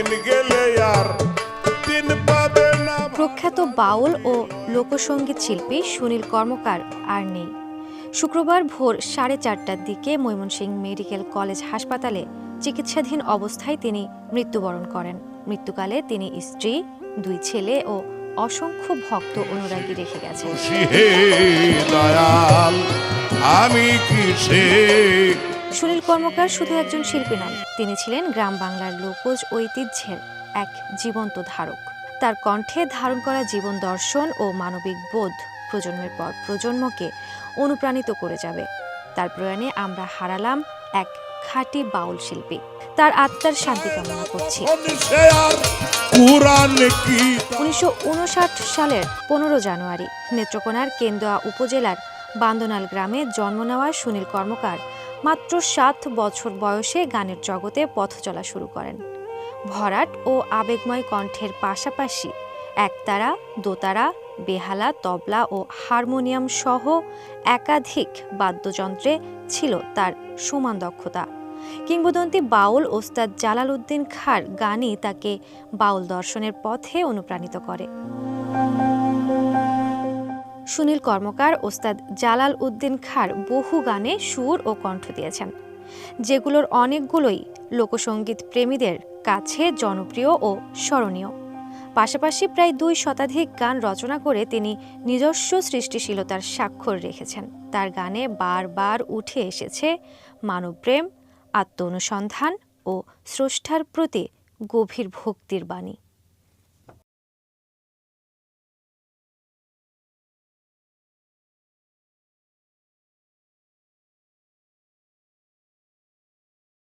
দিন গেলে আর দিন পাবে না। প্রখ্যাত বাউল ও লোকসঙ্গীত শিল্পী সুনীল কর্মকার আর নেই। শুক্রবার ভোর 4:30টার দিকে ময়মনসিংহ মেডিকেল কলেজ হাসপাতালে চিকিৎসাধীন অবস্থায় তিনি মৃত্যুবরণ করেন। মৃত্যুকালে তিনি স্ত্রী, 2 ছেলে ও অসংখ্য ভক্ত অনুরাগী রেখে গেছেন। হে দয়াল আমি কিসে। সুনীল কর্মকার শুধু একজন শিল্পী নন, তিনি ছিলেন গ্রাম বাংলার লোকজ ঐতিহ্যের এক জীবন্ত ধারক। তার কণ্ঠে ধারণ করা জীবন দর্শন ও মানবিক বোধ প্রজন্মের পর প্রজন্মকে অনুপ্রাণিত করে যাবে। তার প্রয়াণে আমরা হারালাম এক খাঁটি বাউল শিল্পী। তার আত্মার শান্তি কামনা করছি। 1959 সালের 15 জানুয়ারি নেত্রকোনার কেন্দুয়া উপজেলার বান্দনাল গ্রামে জন্ম নেওয়া সুনীল কর্মকার মাত্র 7 বছর বয়সে গানের জগতে পথ চলা শুরু করেন। ভরাট ও আবেগময় কণ্ঠের পাশাপাশি একতারা, দোতারা, বেহালা, তবলা ও হারমোনিয়াম সহ একাধিক বাদ্যযন্ত্রে ছিল তার সমান দক্ষতা। কিংবদন্তি বাউল ওস্তাদ জালাল উদ্দিন খাঁর গানই তাকে বাউল দর্শনের পথে অনুপ্রাণিত করে। সুনীল কর্মকার ওস্তাদ জালাল উদ্দিন খাঁর বহু গানে সুর ও কণ্ঠ দিয়েছেন, যেগুলোর অনেকগুলোই লোকসঙ্গীত প্রেমীদের কাছে জনপ্রিয় ও স্মরণীয়। পাশাপাশি প্রায় 2 শতাধিক গান রচনা করে তিনি নিজস্ব সৃষ্টিশীলতার স্বাক্ষর রেখেছেন। তার গানে বারবার উঠে এসেছে মানবপ্রেম, আত্ম অনুসন্ধান ও স্রষ্টার প্রতি গভীর ভক্তির বাণী।